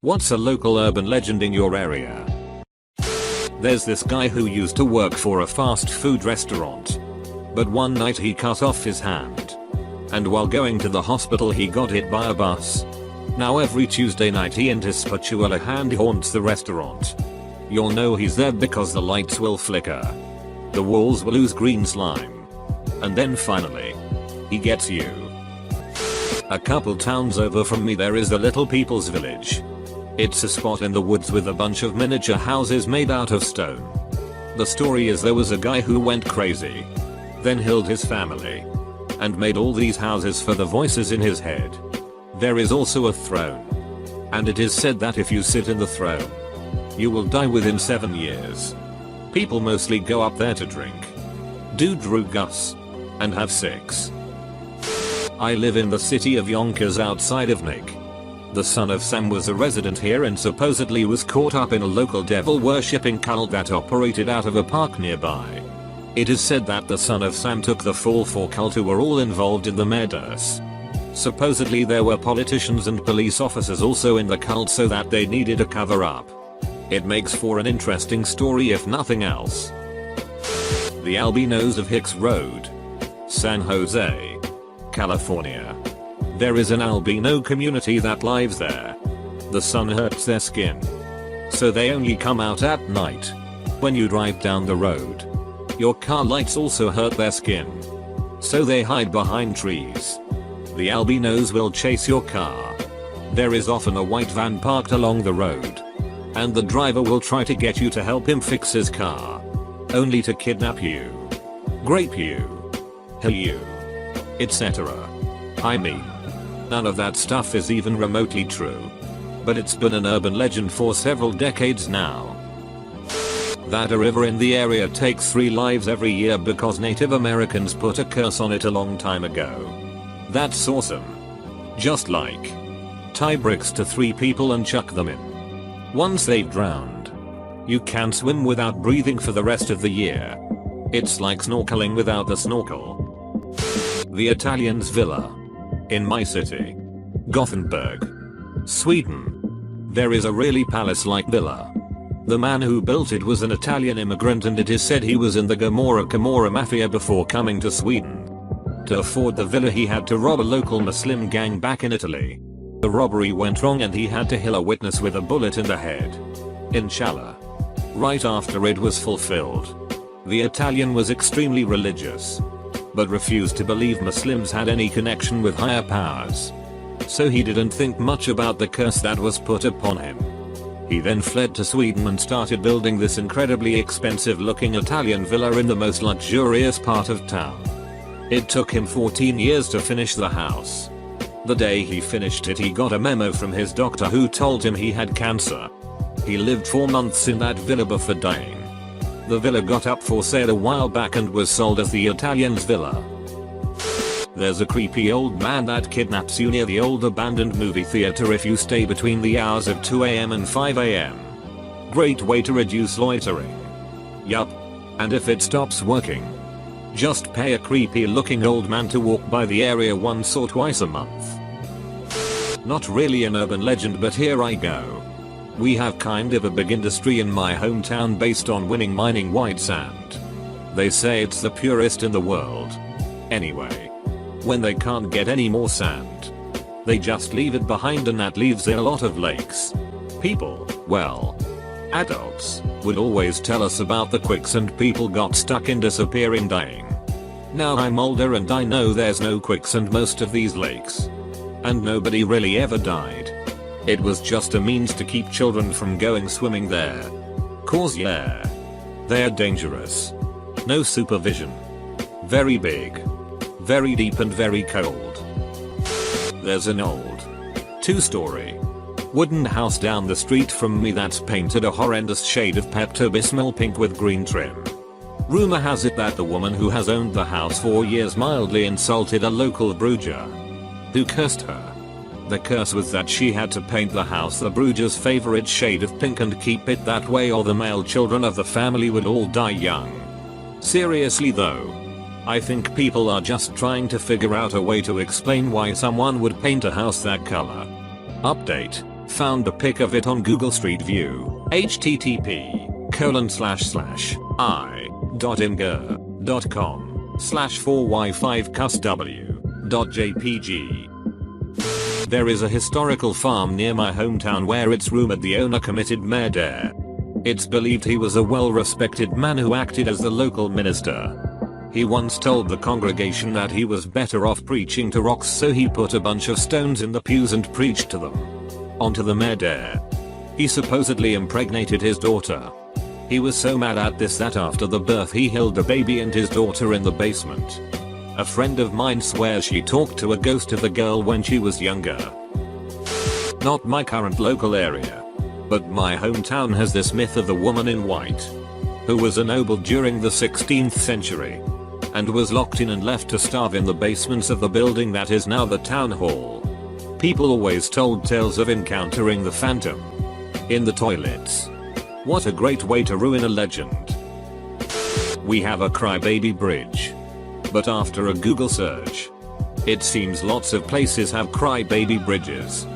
What's a local urban legend in your area? There's this guy who used to work for a fast food restaurant. But one night he cut off his hand. And while going to the hospital he got hit by a bus. Now every Tuesday night he and his spatula hand haunts the restaurant. You'll know he's there because the lights will flicker. The walls will ooze green slime. And then finally, he gets you. A couple towns over from me there is the Little People's Village. It's a spot in the woods with a bunch of miniature houses made out of stone. The story is there was a guy who went crazy. Then killed his family. And made all these houses for the voices in his head. There is also a throne. And it is said that if you sit in the throne, you will die within 7 years. People mostly go up there to drink, do drugs, and have sex. I live in the city of Yonkers outside of Nick. The son of Sam was a resident here and supposedly was caught up in a local devil worshipping cult that operated out of a park nearby. It is said that the son of Sam took the fall for cult who were all involved in the murders. Supposedly there were politicians and police officers also in the cult so that they needed a cover up. It makes for an interesting story if nothing else. The Albinos of Hicks Road, San Jose, California. There is an albino community that lives there. The sun hurts their skin. So they only come out at night. When you drive down the road, your car lights also hurt their skin. So they hide behind trees. The albinos will chase your car. There is often a white van parked along the road. And the driver will try to get you to help him fix his car. Only to kidnap you, grape you, kill you, etc. I mean, none of that stuff is even remotely true. But it's been an urban legend for several decades now. That a river in the area takes 3 lives every year because Native Americans put a curse on it a long time ago. That's awesome. Just like, tie bricks to 3 people and chuck them in. Once they've drowned, you can swim without breathing for the rest of the year. It's like snorkeling without the snorkel. The Italian's Villa. In my city, Gothenburg, Sweden. There is a really palace-like villa. The man who built it was an Italian immigrant and it is said he was in the Camorra mafia before coming to Sweden. To afford the villa he had to rob a local Muslim gang back in Italy. The robbery went wrong and he had to kill a witness with a bullet in the head. Inshallah. Right after it was fulfilled, the Italian was extremely religious, but refused to believe Muslims had any connection with higher powers. So he didn't think much about the curse that was put upon him. He then fled to Sweden and started building this incredibly expensive looking Italian villa in the most luxurious part of town. It took him 14 years to finish the house. The day he finished it he got a memo from his doctor who told him he had cancer. He lived 4 months in that villa before dying. The villa got up for sale a while back and was sold as the Italian's Villa. There's a creepy old man that kidnaps you near the old abandoned movie theater if you stay between the hours of 2 AM and 5 AM. Great way to reduce loitering. Yup. And if it stops working, just pay a creepy looking old man to walk by the area once or twice a month. Not really an urban legend but here I go. We have kind of a big industry in my hometown based on winning mining white sand. They say it's the purest in the world. Anyway, when they can't get any more sand, they just leave it behind and that leaves a lot of lakes. People, well, adults, would always tell us about the quicksand people got stuck in disappearing dying. Now I'm older and I know there's no quicksand most of these lakes. And nobody really ever died. It was just a means to keep children from going swimming there. Cause yeah, they're dangerous. No supervision. Very big. Very deep and very cold. There's an old 2-story wooden house down the street from me that's painted a horrendous shade of Pepto-Bismol pink with green trim. Rumor has it that the woman who has owned the house for years mildly insulted a local Bruger, who cursed her. The curse was that she had to paint the house the Bruger's favorite shade of pink and keep it that way or the male children of the family would all die young. Seriously though, I think people are just trying to figure out a way to explain why someone would paint a house that color. Update. Found a pic of it on Google Street View. http://i.imgur.com/4y5cusw.jpg. There is a historical farm near my hometown where it's rumored the owner committed murder. It's believed he was a well-respected man who acted as the local minister. He once told the congregation that he was better off preaching to rocks, so he put a bunch of stones in the pews and preached to them. Onto the murder. He supposedly impregnated his daughter. He was so mad at this that after the birth he hid the baby and his daughter in the basement. A friend of mine swears she talked to a ghost of the girl when she was younger. Not my current local area, but my hometown has this myth of the woman in white, who was a noble during the 16th century, and was locked in and left to starve in the basements of the building that is now the town hall. People always told tales of encountering the phantom in the toilets. What a great way to ruin a legend. We have a crybaby bridge. But after a Google search, it seems lots of places have crybaby bridges.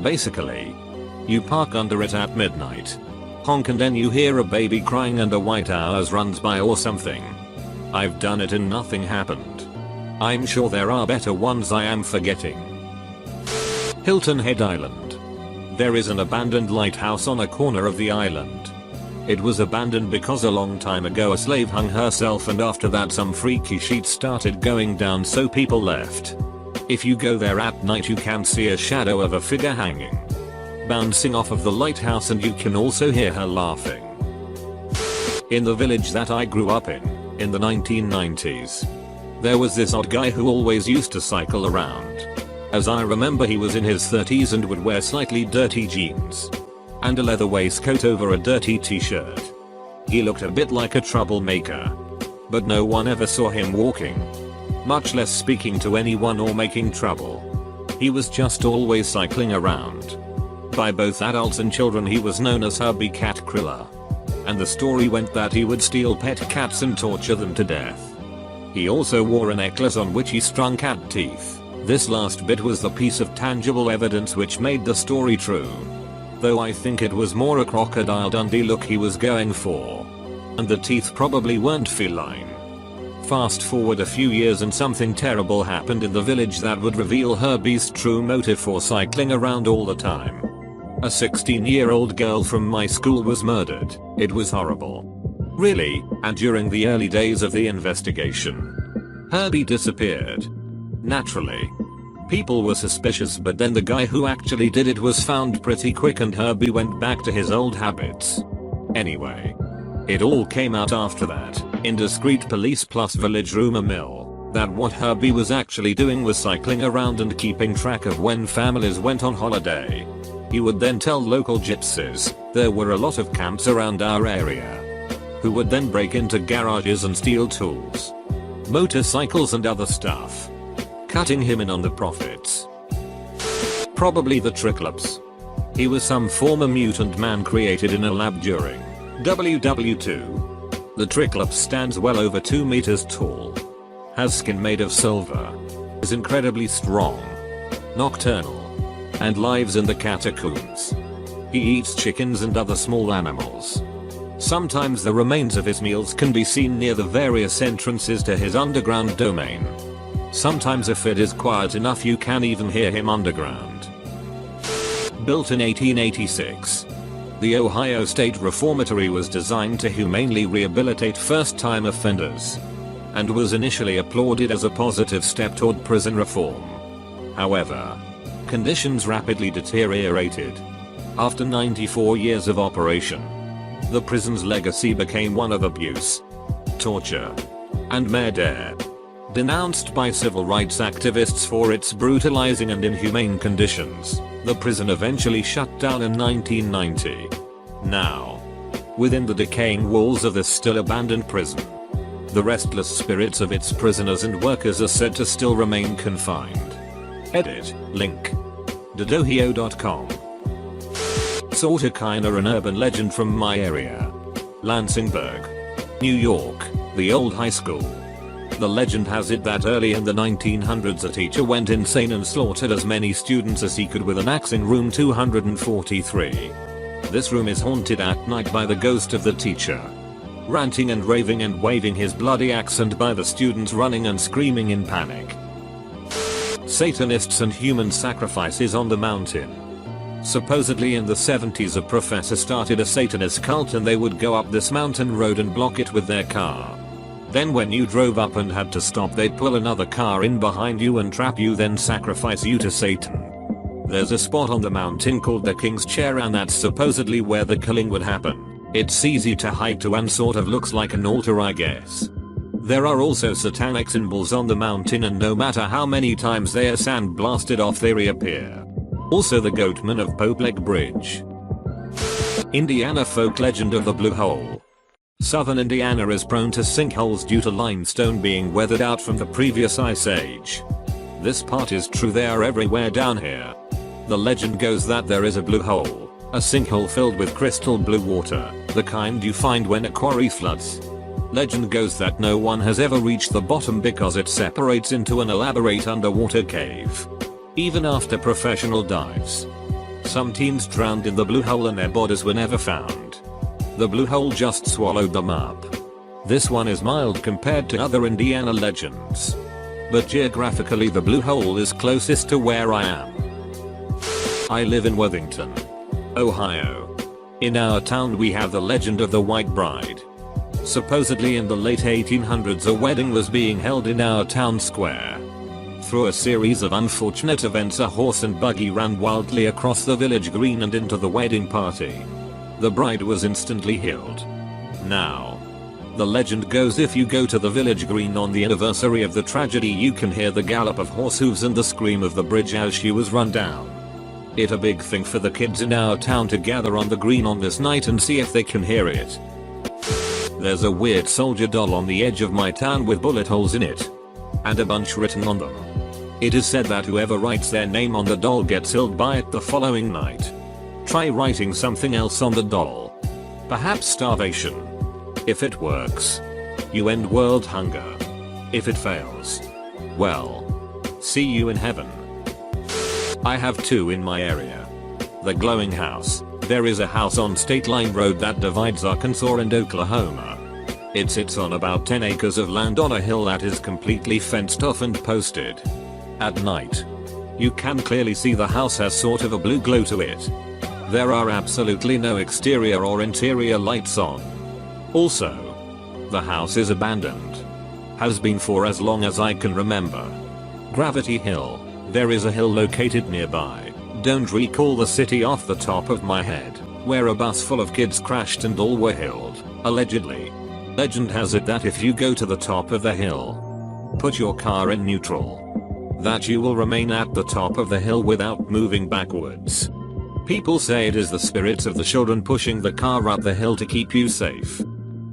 Basically, you park under it at midnight, honk, and then you hear a baby crying and a white owl runs by or something. I've done it and nothing happened. I'm sure there are better ones I am forgetting. Hilton Head Island. There is an abandoned lighthouse on a corner of the island. It was abandoned because a long time ago a slave hung herself, and after that some freaky sheets started going down, so people left. If you go there at night you can see a shadow of a figure hanging, bouncing off of the lighthouse, and you can also hear her laughing. In the village that I grew up in the 1990s, there was this odd guy who always used to cycle around. As I remember, he was in his 30s and would wear slightly dirty jeans and a leather waistcoat over a dirty t-shirt. He looked a bit like a troublemaker, but no one ever saw him walking, much less speaking to anyone or making trouble. He was just always cycling around. By both adults and children he was known as Herbie Cat Kriller, and the story went that he would steal pet cats and torture them to death. He also wore a necklace on which he strung cat teeth. This last bit was the piece of tangible evidence which made the story true, though I think it was more a Crocodile Dundee look he was going for, and the teeth probably weren't feline. Fast forward a few years and something terrible happened in the village that would reveal Herbie's true motive for cycling around all the time. A 16-year-old girl from my school was murdered. It was horrible. Really, and during the early days of the investigation, Herbie disappeared. Naturally, people were suspicious, but then the guy who actually did it was found pretty quick and Herbie went back to his old habits. Anyway, it all came out after that, indiscreet police plus village rumor mill, that what Herbie was actually doing was cycling around and keeping track of when families went on holiday. He would then tell local gypsies there were a lot of camps around our area, who would then break into garages and steal tools, motorcycles and other stuff, cutting him in on the profits. Probably the Triclops. He was some former mutant man created in a lab during WW2. The Triclops stands well over 2 meters tall, has skin made of silver, is incredibly strong, nocturnal, and lives in the catacombs. He eats chickens and other small animals. Sometimes the remains of his meals can be seen near the various entrances to his underground domain. Sometimes if it is quiet enough you can even hear him underground. Built in 1886, the Ohio State Reformatory was designed to humanely rehabilitate first-time offenders, and was initially applauded as a positive step toward prison reform. However, conditions rapidly deteriorated. After 94 years of operation, the prison's legacy became one of abuse, torture, and murder. Denounced by civil rights activists for its brutalizing and inhumane conditions, the prison eventually shut down in 1990. Now, within the decaying walls of this still abandoned prison, the restless spirits of its prisoners and workers are said to still remain confined. Edit, link. Dodohio.com. Sorta kinda an urban legend from my area. Lansingburg, New York, the old high school. The legend has it that early in the 1900s a teacher went insane and slaughtered as many students as he could with an axe in room 243. This room is haunted at night by the ghost of the teacher, ranting and raving and waving his bloody axe, and by the students running and screaming in panic. Satanists and human sacrifices on the mountain. Supposedly in the 70s a professor started a Satanist cult, and they would go up this mountain road and block it with their car. Then when you drove up and had to stop, they'd pull another car in behind you and trap you, then sacrifice you to Satan. There's a spot on the mountain called the King's Chair, and that's supposedly where the killing would happen. It's easy to hike to and sort of looks like an altar, I guess. There are also satanic symbols on the mountain, and no matter how many times they are sandblasted off they reappear. Also the Goatman of Pope Leg Bridge. Indiana folk legend of the Blue Hole. Southern Indiana is prone to sinkholes due to limestone being weathered out from the previous ice age. This part is true, they are everywhere down here. The legend goes that there is a blue hole, a sinkhole filled with crystal blue water, the kind you find when a quarry floods. Legend goes that no one has ever reached the bottom because it separates into an elaborate underwater cave. Even after professional dives. Some teens drowned in the blue hole and their bodies were never found. The blue hole just swallowed them up. This one is mild compared to other Indiana legends. But geographically the blue hole is closest to where I am. I live in Worthington, Ohio. In our town we have the legend of the White Bride. Supposedly in the late 1800s a wedding was being held in our town square. Through a series of unfortunate events a horse and buggy ran wildly across the village green and into the wedding party. The bride was instantly healed. Now, the legend goes if you go to the village green on the anniversary of the tragedy you can hear the gallop of horse hooves and the scream of the bridge as she was run down. It's a big thing for the kids in our town to gather on the green on this night and see if they can hear it. There's a weird soldier doll on the edge of my town with bullet holes in it. And a bunch written on them. It is said that whoever writes their name on the doll gets killed by it the following night. Try writing something else on the doll. Perhaps starvation. If it works, you end world hunger. If it fails, well, see you in heaven. I have two in my area. The glowing house. There is a house on State Line Road that divides Arkansas and Oklahoma. It sits on about 10 acres of land on a hill that is completely fenced off and posted. At night, you can clearly see the house has sort of a blue glow to it. There are absolutely no exterior or interior lights on. Also, the house is abandoned. Has been for as long as I can remember. Gravity Hill. There is a hill located nearby. Don't recall the city off the top of my head, where a bus full of kids crashed and all were healed, allegedly. Legend has it that if you go to the top of the hill, put your car in neutral, that you will remain at the top of the hill without moving backwards. People say it is the spirits of the children pushing the car up the hill to keep you safe.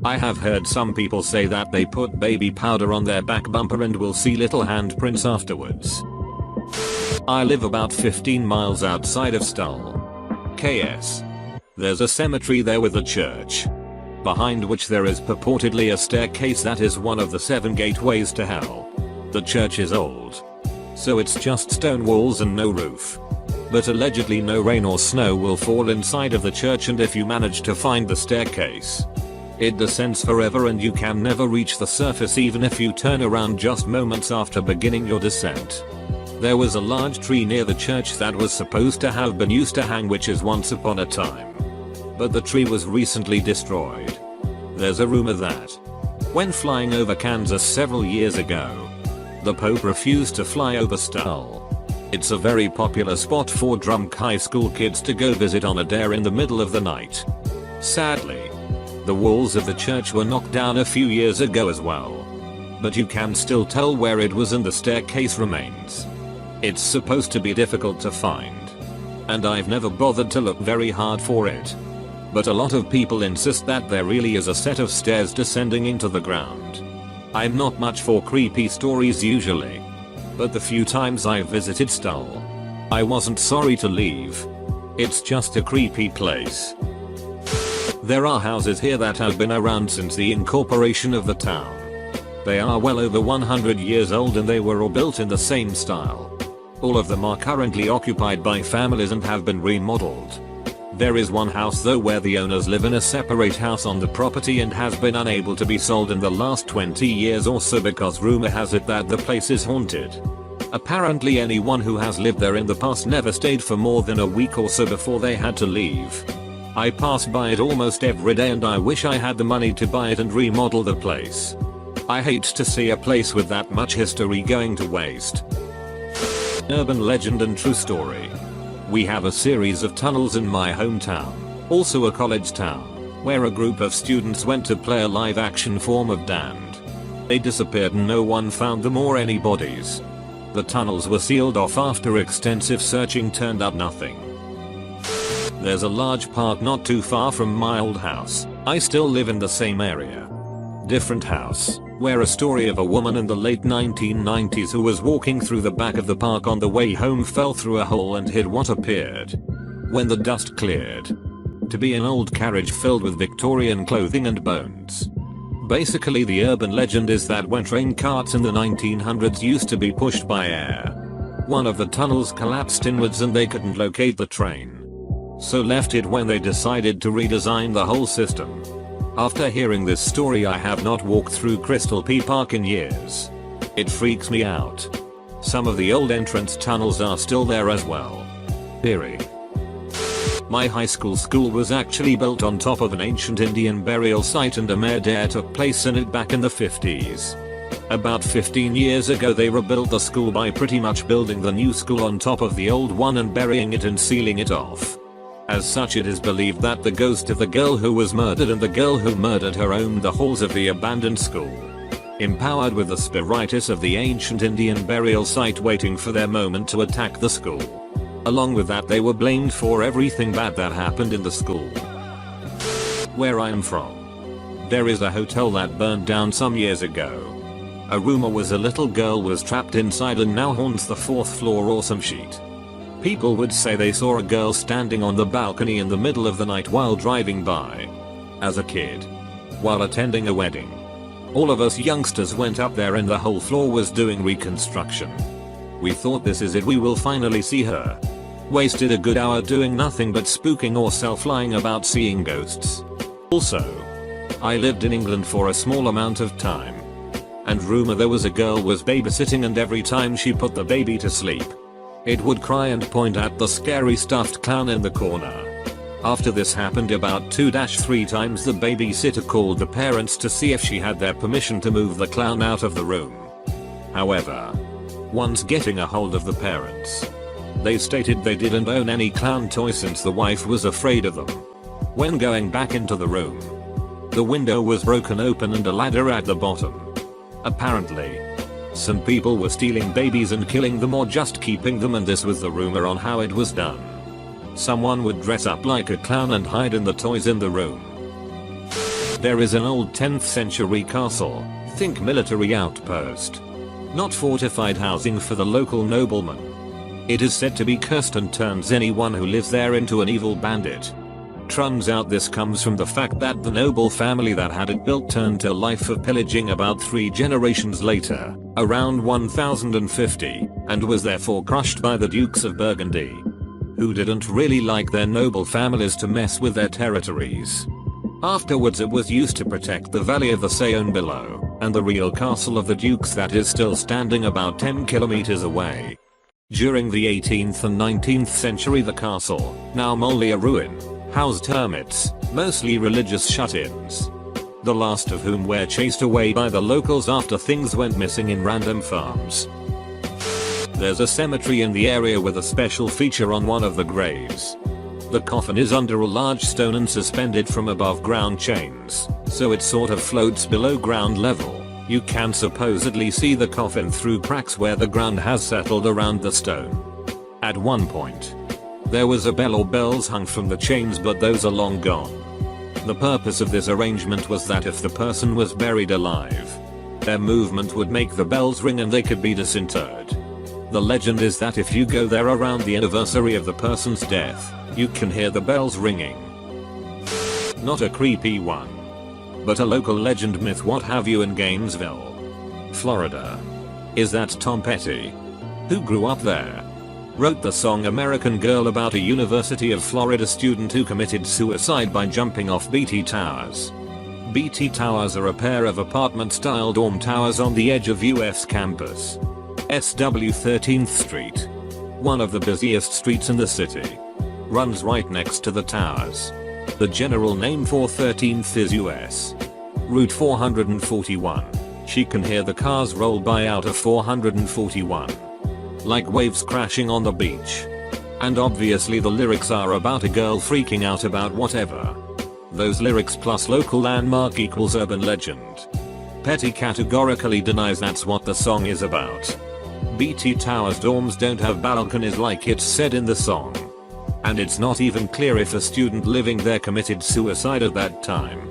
I have heard some people say that they put baby powder on their back bumper and will see little handprints afterwards. I live about 15 miles outside of Stull, KS. There's a cemetery there with a church, behind which there is purportedly a staircase that is one of the 7 gateways to hell. The church is old, so it's just stone walls and no roof. But allegedly no rain or snow will fall inside of the church, and if you manage to find the staircase, it descends forever and you can never reach the surface even if you turn around just moments after beginning your descent. There was a large tree near the church that was supposed to have been used to hang witches once upon a time. But the tree was recently destroyed. There's a rumor that, when flying over Kansas several years ago, the Pope refused to fly over Stull. It's a very popular spot for drunk high school kids to go visit on a dare in the middle of the night. Sadly, the walls of the church were knocked down a few years ago as well. But you can still tell where it was and the staircase remains. It's supposed to be difficult to find, and I've never bothered to look very hard for it. But a lot of people insist that there really is a set of stairs descending into the ground. I'm not much for creepy stories usually, but the few times I've visited Stull, I wasn't sorry to leave. It's just a creepy place. There are houses here that have been around since the incorporation of the town. They are well over 100 years old and they were all built in the same style. All of them are currently occupied by families and have been remodeled. There is one house though where the owners live in a separate house on the property and has been unable to be sold in the last 20 years or so because rumor has it that the place is haunted. Apparently anyone who has lived there in the past never stayed for more than a week or so before they had to leave. I pass by it almost every day and I wish I had the money to buy it and remodel the place. I hate to see a place with that much history going to waste. Urban legend and true story. We have a series of tunnels in my hometown, also a college town, where a group of students went to play a live action form of Damned. They disappeared and no one found them or any bodies. The tunnels were sealed off after extensive searching turned up nothing. There's a large park not too far from my old house. I still live in the same area. Different house, where a story of a woman in the late 1990s who was walking through the back of the park on the way home fell through a hole and hid what appeared, when the dust cleared, to be an old carriage filled with Victorian clothing and bones. Basically the urban legend is that when train carts in the 1900s used to be pushed by air, one of the tunnels collapsed inwards and they couldn't locate the train, so left it when they decided to redesign the whole system. After hearing this story I have not walked through Crystal P Park in years. It freaks me out. Some of the old entrance tunnels are still there as well. Eerie. My high school was actually built on top of an ancient Indian burial site and a murder took place in it back in the 50s. About 15 years ago they rebuilt the school by pretty much building the new school on top of the old one and burying it and sealing it off. As such it is believed that the ghost of the girl who was murdered and the girl who murdered her owned the halls of the abandoned school. Empowered with the spiritus of the ancient Indian burial site waiting for their moment to attack the school. Along with that they were blamed for everything bad that happened in the school. Where I am from, there is a hotel that burned down some years ago. A rumor was a little girl was trapped inside and now haunts the 4th floor or some shit. People would say they saw a girl standing on the balcony in the middle of the night while driving by. As a kid, while attending a wedding, all of us youngsters went up there and the whole floor was doing reconstruction. We thought this is it, we will finally see her. Wasted a good hour doing nothing but spooking or self-lying about seeing ghosts. Also, I lived in England for a small amount of time. And rumor there was a girl was babysitting and every time she put the baby to sleep, it would cry and point at the scary stuffed clown in the corner. After this happened about 2-3 times the babysitter called the parents to see if she had their permission to move the clown out of the room. However, once getting a hold of the parents, they stated they didn't own any clown toys since the wife was afraid of them. When going back into the room, the window was broken open and a ladder at the bottom. Apparently, some people were stealing babies and killing them or just keeping them, and this was the rumor on how it was done. Someone would dress up like a clown and hide in the toys in the room. There is an old 10th century castle, think military outpost. Not fortified housing for the local noblemen. It is said to be cursed and turns anyone who lives there into an evil bandit. Turns out this comes from the fact that the noble family that had it built turned to a life of pillaging about 3 generations later, around 1050, and was therefore crushed by the Dukes of Burgundy, who didn't really like their noble families to mess with their territories. Afterwards it was used to protect the valley of the Saône below, and the real castle of the Dukes that is still standing about 10 kilometers away. During the 18th and 19th century the castle, now only a ruin, housed hermits, mostly religious shut-ins. The last of whom were chased away by the locals after things went missing in random farms. There's a cemetery in the area with a special feature on one of the graves. The coffin is under a large stone and suspended from above ground chains, so it sort of floats below ground level. You can supposedly see the coffin through cracks where the ground has settled around the stone. At one point, there was a bell or bells hung from the chains, but those are long gone. The purpose of this arrangement was that if the person was buried alive, their movement would make the bells ring and they could be disinterred. The legend is that if you go there around the anniversary of the person's death, you can hear the bells ringing. Not a creepy one, but a local legend myth what have you in Gainesville. Florida. Is that Tom Petty? Who grew up there? Wrote the song American Girl about a University of Florida student who committed suicide by jumping off BT Towers. BT Towers are a pair of apartment-style dorm towers on the edge of UF's campus. SW 13th Street, one of the busiest streets in the city, runs right next to the towers. The general name for 13th is US Route 441. She can hear the cars roll by out of 441. Like waves crashing on the beach. And obviously the lyrics are about a girl freaking out about whatever. Those lyrics plus local landmark equals urban legend. Petty categorically denies that's what the song is about. BT Towers dorms don't have balconies like it's said in the song. And it's not even clear if a student living there committed suicide at that time.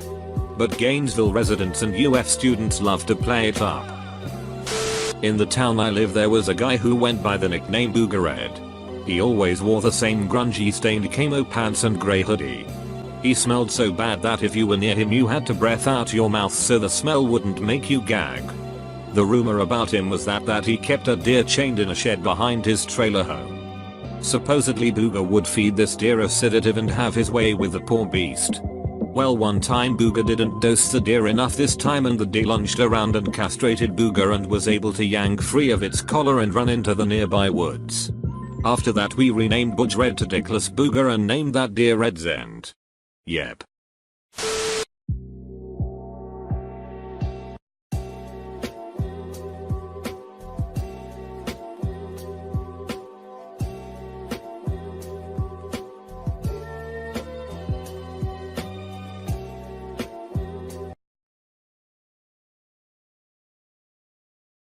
But Gainesville residents and UF students love to play it up. In the town I live there was a guy who went by the nickname Boogerhead. He always wore the same grungy stained camo pants and grey hoodie. He smelled so bad that if you were near him you had to breath out your mouth so the smell wouldn't make you gag. The rumor about him was that he kept a deer chained in a shed behind his trailer home. Supposedly Booger would feed this deer a sedative and have his way with the poor beast. Well, one time Booger didn't dose the deer enough this time and the deer lunged around and castrated Booger and was able to yank free of its collar and run into the nearby woods. After that we renamed Budge Red to Dickless Booger and named that deer Red's End. Yep.